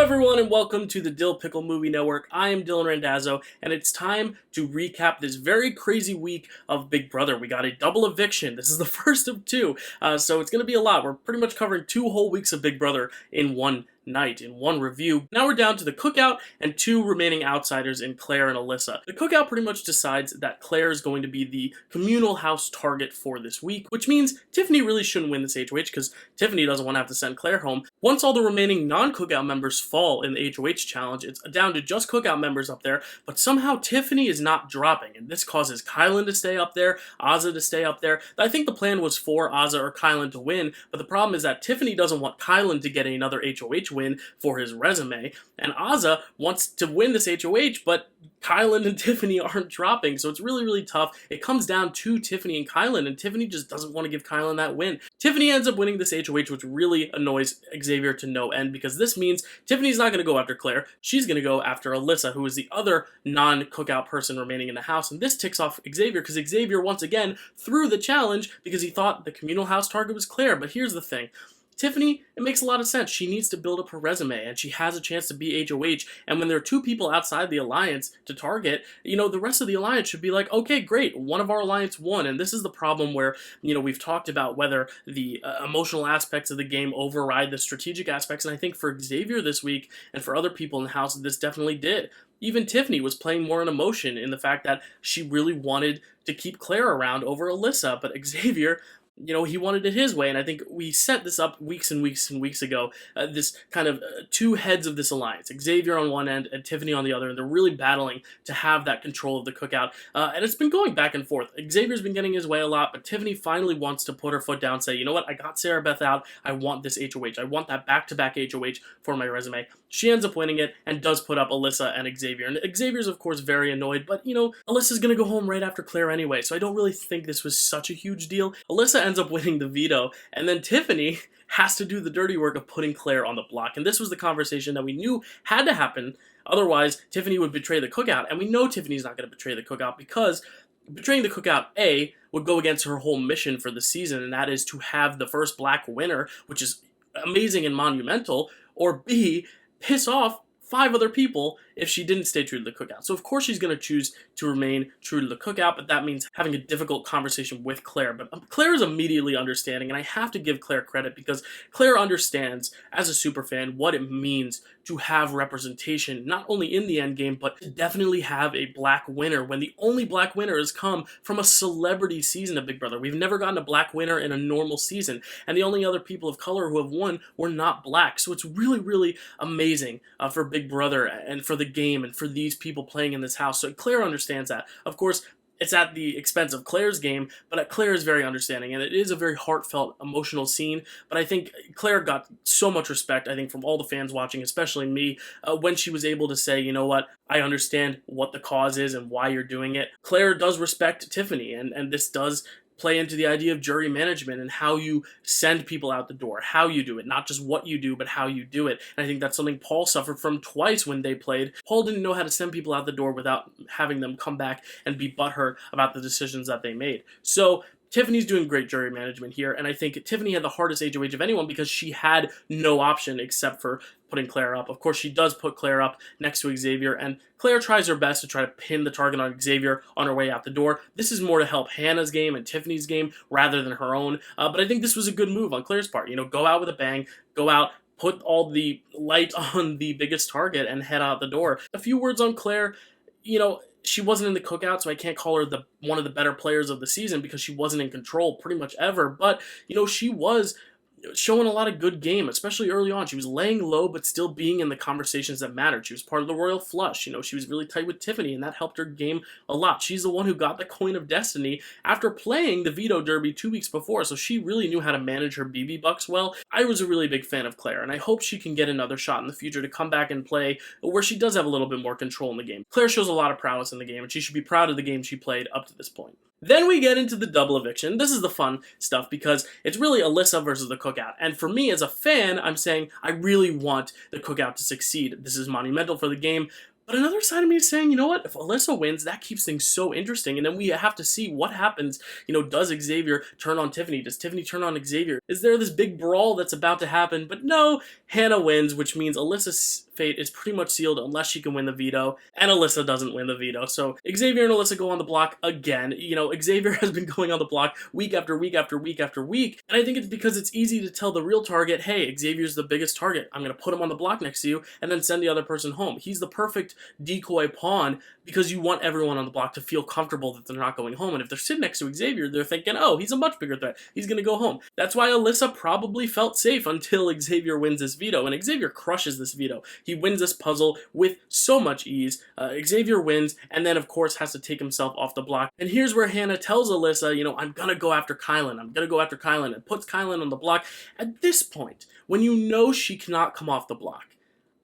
everyone, and welcome to the Dill Pickle Movie Network. I am Dylan Randazzo, and it's time to recap this very crazy week of Big Brother. We got a double eviction. This is the first of two, so it's going to be a lot. We're pretty much covering 2 whole weeks of Big Brother in one night, in one review. Now we're down to the cookout and 2 remaining outsiders in Claire and Alyssa. The cookout pretty much decides that Claire is going to be the communal house target for this week, which means Tiffany really shouldn't win this HOH because Tiffany doesn't want to have to send Claire home. Once all the remaining non-cookout members fall in the HOH challenge, it's down to just cookout members up there, but somehow Tiffany is not dropping, and this causes Kylan to stay up there, Azah to stay up there. I think the plan was for Azah or Kylan to win, but the problem is that Tiffany doesn't want Kylan to get another HOH win for his resume, and Azah wants to win this HOH, but Kylan and Tiffany aren't dropping, so it's really, really tough. It comes down to Tiffany and Kylan, and Tiffany just doesn't want to give Kylan that win. Tiffany ends up winning this HOH, which really annoys Xavier to no end, because this means Tiffany's not going to go after Claire. She's going to go after Alyssa, who is the other non-cookout person remaining in the house, and this ticks off Xavier, because Xavier, once again, threw the challenge because he thought the communal house target was Claire. But here's the thing. Tiffany, it makes a lot of sense. She needs to build up her resume, and she has a chance to be HOH, and when there are 2 people outside the alliance to target, the rest of the alliance should be like, okay, great, one of our alliance won, and this is the problem where, we've talked about whether the emotional aspects of the game override the strategic aspects, and I think for Xavier this week, and for other people in the house, this definitely did. Even Tiffany was playing more in emotion in the fact that she really wanted to keep Claire around over Alyssa, but Xavier, he wanted it his way, and I think we set this up weeks and weeks and weeks ago, this kind of 2 heads of this alliance, Xavier on one end and Tiffany on the other, and they're really battling to have that control of the cookout, and it's been going back and forth. Xavier's been getting his way a lot, but Tiffany finally wants to put her foot down and say, you know what, I got Sarah Beth out, I want this HOH, I want that back-to-back HOH for my resume. She ends up winning it and does put up Alyssa and Xavier, and Xavier's of course very annoyed, but Alyssa's gonna go home right after Claire anyway, so I don't really think this was such a huge deal. Alyssa ends up winning the veto, and then Tiffany has to do the dirty work of putting Claire on the block, and this was the conversation that we knew had to happen, otherwise Tiffany would betray the cookout, and we know Tiffany's not going to betray the cookout because betraying the cookout, A, would go against her whole mission for the season, and that is to have the first black winner, which is amazing and monumental, or B, piss off 5 other people if she didn't stay true to the cookout. So of course she's going to choose to remain true to the cookout, but that means having a difficult conversation with Claire. But Claire is immediately understanding, and I have to give Claire credit because Claire understands, as a superfan, what it means to have representation, not only in the endgame, but to definitely have a black winner when the only black winner has come from a celebrity season of Big Brother. We've never gotten a black winner in a normal season, and the only other people of color who have won were not black. So it's really, really amazing for Big Brother and for the game and for these people playing in this house. So Claire understands that. Of course, it's at the expense of Claire's game, but Claire is very understanding, and it is a very heartfelt, emotional scene, but I think Claire got so much respect, I think, from all the fans watching, especially me, when she was able to say, you know what, I understand what the cause is and why you're doing it. Claire does respect Tiffany, and this does play into the idea of jury management and how you send people out the door, how you do it, not just what you do, but how you do it. And I think that's something Paul suffered from twice when they played. Paul didn't know how to send people out the door without having them come back and be butthurt about the decisions that they made. So Tiffany's doing great jury management here, and I think Tiffany had the hardest HOH of anyone because she had no option except for putting Claire up. Of course, she does put Claire up next to Xavier, and Claire tries her best to try to pin the target on Xavier on her way out the door. This is more to help Hannah's game and Tiffany's game rather than her own, but I think this was a good move on Claire's part. Go out with a bang, go out, put all the light on the biggest target, and head out the door. A few words on Claire. She wasn't in the cookout, so I can't call her one of the better players of the season because she wasn't in control pretty much ever, but, she was showing a lot of good game, especially early on. She was laying low, but still being in the conversations that mattered. She was part of the Royal Flush. She was really tight with Tiffany, and that helped her game a lot. She's the one who got the Coin of Destiny after playing the Veto Derby 2 weeks before, so she really knew how to manage her BB bucks well. I was a really big fan of Claire, and I hope she can get another shot in the future to come back and play where she does have a little bit more control in the game. Claire shows a lot of prowess in the game, and she should be proud of the game she played up to this point. Then we get into the double eviction. This is the fun stuff because it's really Alyssa versus the cookout. And for me as a fan, I'm saying I really want the cookout to succeed. This is monumental for the game. But another side of me is saying, you know what? If Alyssa wins, that keeps things so interesting. And then we have to see what happens. Does Xavier turn on Tiffany? Does Tiffany turn on Xavier? Is there this big brawl that's about to happen? But no, Hannah wins, which means Alyssa's fate is pretty much sealed unless she can win the veto. And Alyssa doesn't win the veto. So Xavier and Alyssa go on the block again. Xavier has been going on the block week after week after week after week. And I think it's because it's easy to tell the real target, hey, Xavier's the biggest target. I'm going to put him on the block next to you and then send the other person home. He's the perfect decoy pawn because you want everyone on the block to feel comfortable that they're not going home. And if they're sitting next to Xavier, they're thinking, oh, he's a much bigger threat. He's going to go home. That's why Alyssa probably felt safe until Xavier wins this veto. And Xavier crushes this veto. He wins this puzzle with so much ease. Xavier wins and then, of course, has to take himself off the block. And here's where Hannah tells Alyssa, I'm going to go after Kylan. I'm going to go after Kylan, and puts Kylan on the block. At this point, when you know she cannot come off the block,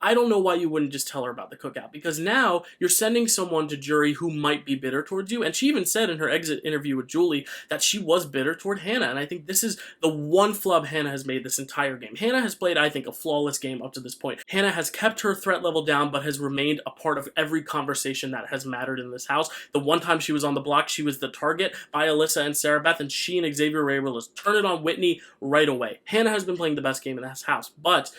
I don't know why you wouldn't just tell her about the cookout, because now you're sending someone to jury who might be bitter towards you. And she even said in her exit interview with Julie that she was bitter toward Hannah. And I think this is the one flub Hannah has made this entire game. Hannah has played, I think, a flawless game up to this point. Hannah has kept her threat level down, but has remained a part of every conversation that has mattered in this house. The one time she was on the block, she was the target by Alyssa and Sarah Beth, and she and Xavier were able to turn it on Whitney right away. Hannah has been playing the best game in this house, but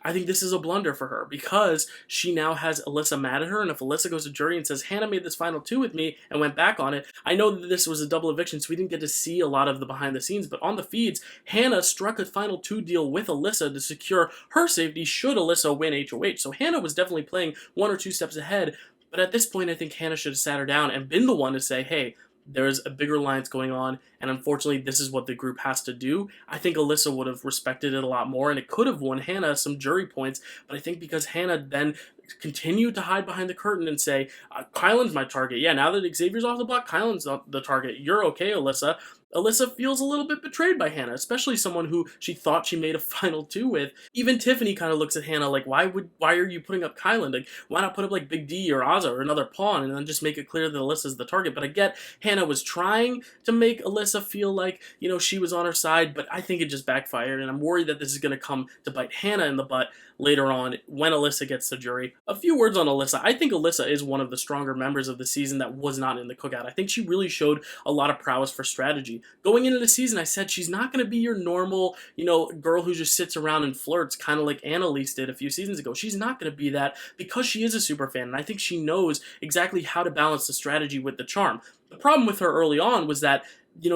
I think this is a blunder for her because she now has Alyssa mad at her, and if Alyssa goes to jury and says, Hannah made this final two with me and went back on it, I know that this was a double eviction, so we didn't get to see a lot of the behind the scenes, but on the feeds, Hannah struck a final two deal with Alyssa to secure her safety should Alyssa win HOH, so Hannah was definitely playing one or two steps ahead, but at this point, I think Hannah should have sat her down and been the one to say, hey, there's a bigger alliance going on, and unfortunately, this is what the group has to do. I think Alyssa would have respected it a lot more, and it could have won Hannah some jury points, but I think because Hannah then continued to hide behind the curtain and say, Kylan's my target. Yeah, now that Xavier's off the block, Kylan's not the target. You're okay, Alyssa. Alyssa feels a little bit betrayed by Hannah, especially someone who she thought she made a final two with. Even Tiffany kind of looks at Hannah like, why are you putting up Kylan? Like, why not put up like Big D or Azza or another pawn and then just make it clear that Alyssa's the target? But I get Hannah was trying to make Alyssa feel like, she was on her side, but I think it just backfired, and I'm worried that this is going to come to bite Hannah in the butt later on when Alyssa gets to jury. A few words on Alyssa. I think Alyssa is one of the stronger members of the season that was not in the cookout. I think she really showed a lot of prowess for strategy. Going into the season, I said she's not going to be your normal, girl who just sits around and flirts, kind of like Annalise did a few seasons ago. She's not going to be that because she is a super fan, and I think she knows exactly how to balance the strategy with the charm. The problem with her early on was that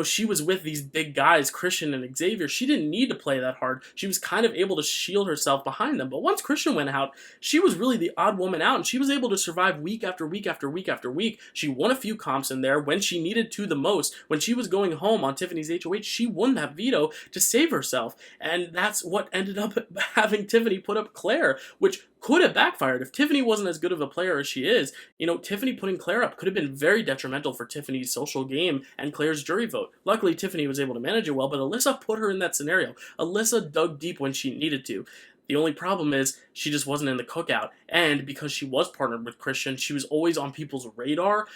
she was with these big guys, Christian and Xavier. She didn't need to play that hard. She was kind of able to shield herself behind them. But once Christian went out, she was really the odd woman out, and she was able to survive week after week after week after week. She won a few comps in there when she needed to the most. When she was going home on Tiffany's HOH, she won that veto to save herself. And that's what ended up having Tiffany put up Claire, which could have backfired. If Tiffany wasn't as good of a player as she is, Tiffany putting Claire up could have been very detrimental for Tiffany's social game and Claire's jury vote. Luckily, Tiffany was able to manage it well, but Alyssa put her in that scenario. Alyssa dug deep when she needed to. The only problem is she just wasn't in the cookout, and because she was partnered with Christian, she was always on people's radar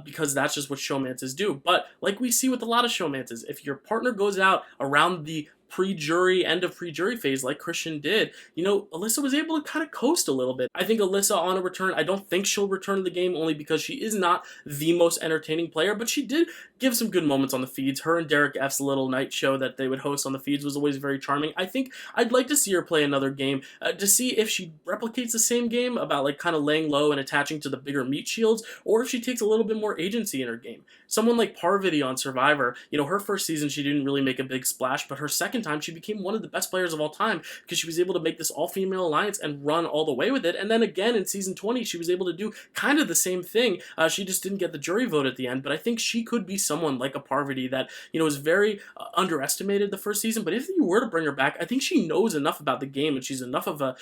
because that's just what showmances do. But like we see with a lot of showmances, if your partner goes out around the pre-jury, end of pre-jury phase like Christian did, Alyssa was able to kind of coast a little bit. I think Alyssa on a return, I don't think she'll return to the game only because she is not the most entertaining player, but she did give some good moments on the feeds. Her and Derek F's little night show that they would host on the feeds was always very charming. I think I'd like to see her play another game to see if she replicates the same game about like kind of laying low and attaching to the bigger meat shields, or if she takes a little bit more agency in her game. Someone like Parvati on Survivor, her first season she didn't really make a big splash, but her second time she became one of the best players of all time because she was able to make this all-female alliance and run all the way with it. And then again in season 20 she was able to do kind of the same thing. She just didn't get the jury vote at the end, but I think she could be someone like a Parvati that is very underestimated the first season. But if you were to bring her back, I think she knows enough about the game and she's enough of a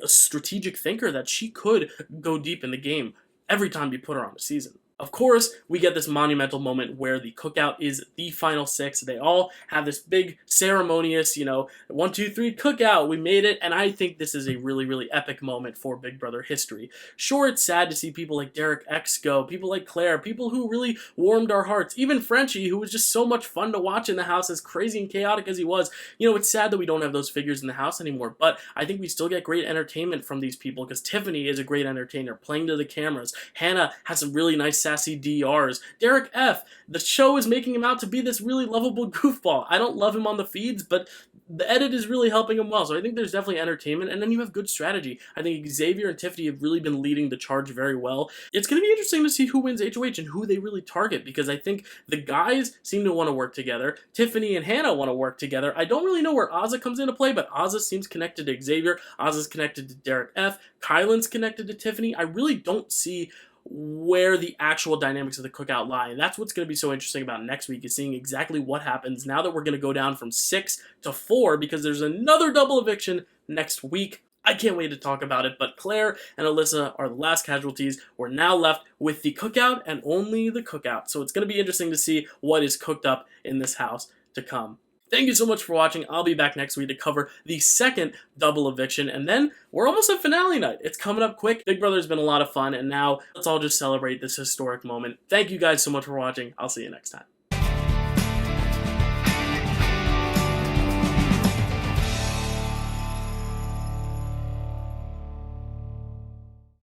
strategic thinker that she could go deep in the game every time you put her on a season. Of course, we get this monumental moment where the cookout is the final six. They all have this big ceremonious, 1, 2, 3 cookout. We made it, and I think this is a really, really epic moment for Big Brother history. Sure, it's sad to see people like Derek X go, people like Claire, people who really warmed our hearts. Even Frenchie, who was just so much fun to watch in the house, as crazy and chaotic as he was. It's sad that we don't have those figures in the house anymore, but I think we still get great entertainment from these people because Tiffany is a great entertainer, playing to the cameras. Hannah has some really nice sassy DRs. Derek F, the show is making him out to be this really lovable goofball. I don't love him on the feeds, but the edit is really helping him well, so I think there's definitely entertainment, and then you have good strategy. I think Xavier and Tiffany have really been leading the charge very well. It's going to be interesting to see who wins HOH and who they really target, because I think the guys seem to want to work together. Tiffany and Hannah want to work together. I don't really know where Ozza comes into play, but Ozza seems connected to Xavier. Ozza's connected to Derek F. Kylan's connected to Tiffany. I really don't see where the actual dynamics of the cookout lie. And that's what's going to be so interesting about next week, is seeing exactly what happens now that we're going to go down from 6 to 4, because there's another double eviction next week. I can't wait to talk about it, but Claire and Alyssa are the last casualties. We're now left with the cookout and only the cookout. So it's going to be interesting to see what is cooked up in this house to come. Thank you so much for watching. I'll be back next week to cover the second double eviction, and then we're almost at finale night. It's coming up quick. Big Brother's been a lot of fun, and now let's all just celebrate this historic moment. Thank you guys so much for watching. I'll see you next time.